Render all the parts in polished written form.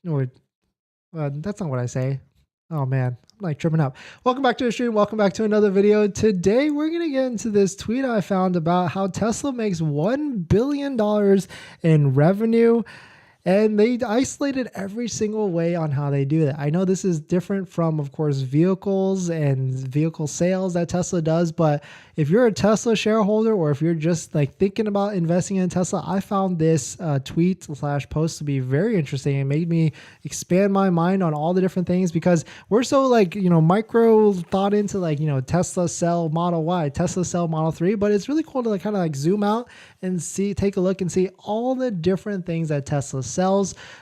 No, wait, that's not what I say. Oh man, I'm like tripping up. Welcome back to the stream. Welcome back to another video. Today we're gonna get into this tweet I found about how Tesla makes $1 billion in revenue. And they isolated every single way on how they do that. I know this is different from, of course, vehicles and vehicle sales that Tesla does. But if you're a Tesla shareholder or if you're just like thinking about investing in Tesla, I found this tweet / post to be very interesting. It made me expand my mind on all the different things because we're so like, micro thought into like, Tesla sell Model Y, Tesla sell Model 3. But it's really cool to like kind of like zoom out and take a look and see all the different things that Tesla sells.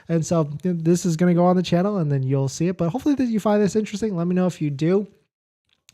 And so this is going to go on the channel and then you'll see it. But hopefully that you find this interesting. Let me know if you do.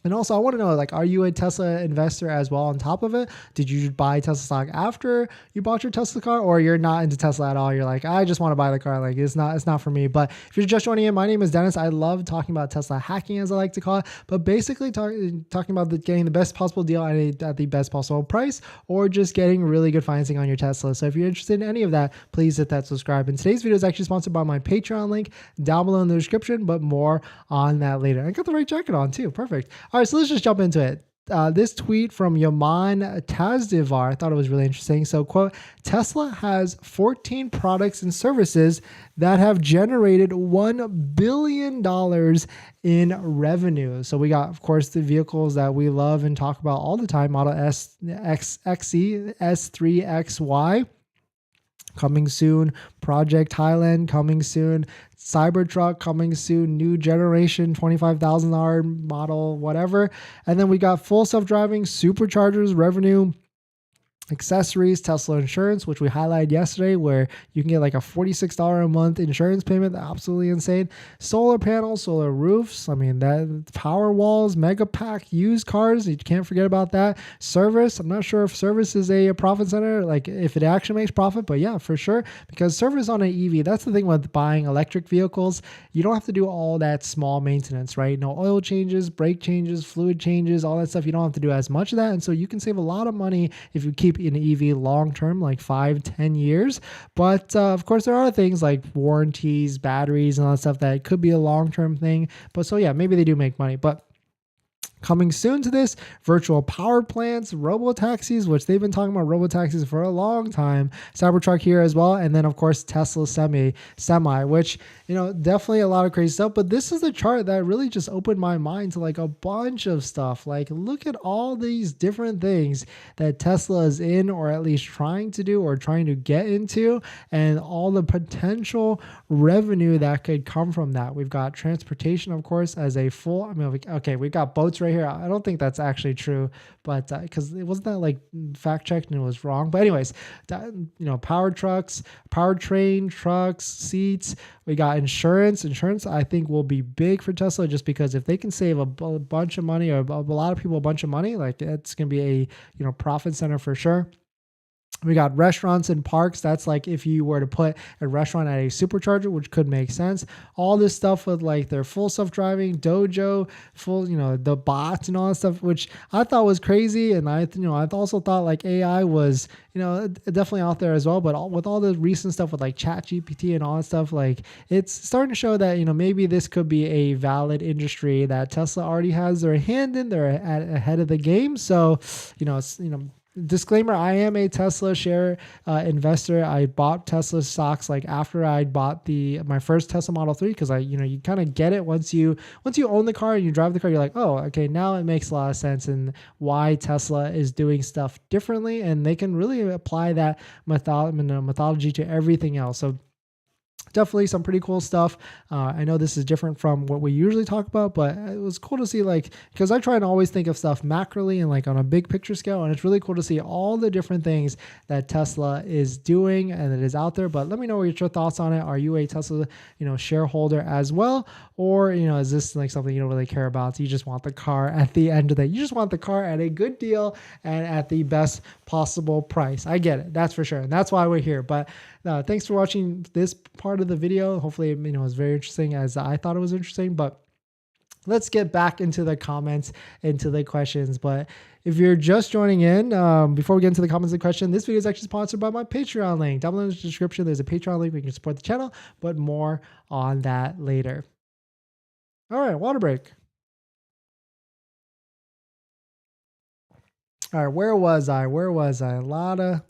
And also, I want to know, like, are you a Tesla investor as well on top of it? Did you buy Tesla stock after you bought your Tesla car, or you're not into Tesla at all? You're like, I just want to buy the car. Like, it's not for me. But if you're just joining in, my name is Dennis. I love talking about Tesla hacking, as I like to call it, but basically talking about getting the best possible deal at the best possible price, or just getting really good financing on your Tesla. So if you're interested in any of that, please hit that subscribe. And today's video is actually sponsored by my Patreon link down below in the description, but more on that later. I got the right jacket on too. Perfect. All right, so let's just jump into it. This tweet from Yaman Tazdivar, I thought it was really interesting. So, quote, Tesla has 14 products and services that have generated $1 billion in revenue. So we got, of course, the vehicles that we love and talk about all the time, Model S, XE, S3, XY. Coming soon, Project Highland coming soon, Cybertruck coming soon, new generation $25,000 model, whatever. And then we got full self-driving, superchargers, revenue, accessories, Tesla insurance, which we highlighted yesterday, where you can get like a $46 a month insurance payment. Absolutely insane. Solar panels, solar roofs. I mean, that power walls, MAGBAK, used cars. You can't forget about that. Service. I'm not sure if service is a profit center, like if it actually makes profit, but yeah, for sure. Because service on an EV, that's the thing with buying electric vehicles. You don't have to do all that small maintenance, right? No oil changes, brake changes, fluid changes, all that stuff. You don't have to do as much of that. And so you can save a lot of money if you keep an EV long-term, like 5-10 years. But of course, there are things like warranties, batteries, and all that stuff that could be a long-term thing. But so yeah, maybe they do make money. But coming soon to this, virtual power plants, robo-taxis, which they've been talking about robo-taxis for a long time, Cybertruck here as well, and then of course Tesla semi, which, definitely a lot of crazy stuff. But this is the chart that really just opened my mind to like a bunch of stuff. Like, look at all these different things that Tesla is in, or at least trying to do, or trying to get into, and all the potential revenue that could come from that. We've got transportation, of course, as a full, okay, we've got boats right here. I don't think that's actually true, but because it wasn't that like fact checked and it was wrong. But anyways, power trucks, powertrain trucks, seats. We got insurance. Insurance, I think, will be big for Tesla, just because if they can save a bunch of money, or a lot of people a bunch of money, like it's going to be a profit center for sure. We got restaurants and parks. That's like if you were to put a restaurant at a supercharger, which could make sense. All this stuff with like their full self-driving dojo, full, the bots and all that stuff, which I thought was crazy. And I also thought like AI was, definitely out there as well. But with all the recent stuff with like ChatGPT and all that stuff, like it's starting to show that, maybe this could be a valid industry that Tesla already has their hand in. They're ahead of the game. So, disclaimer, I am a Tesla share investor. I bought Tesla stocks like after I bought my first Tesla Model 3, because you kind of get it once you own the car and you drive the car, you're like, oh, okay, now it makes a lot of sense and why Tesla is doing stuff differently, and they can really apply that methodology to everything else. So definitely some pretty cool stuff. I know this is different from what we usually talk about, but it was cool to see, like, because I try and always think of stuff macroly and like on a big picture scale, and it's really cool to see all the different things that Tesla is doing and that is out there. But let me know what your thoughts on it. Are you a Tesla, shareholder as well? Or, is this like something you don't really care about? So you just want the car at the end of the day. You just want the car at a good deal and at the best possible price. I get it. That's for sure. And that's why we're here. But thanks for watching this part of the video. Hopefully, it was very interesting as I thought it was interesting. But let's get back into the comments, into the questions. But if you're just joining in, before we get into the comments and question, this video is actually sponsored by my Patreon link. Down below in the description, there's a Patreon link where you can support the channel, but more on that later. All right, water break. All right, where was I? A lot of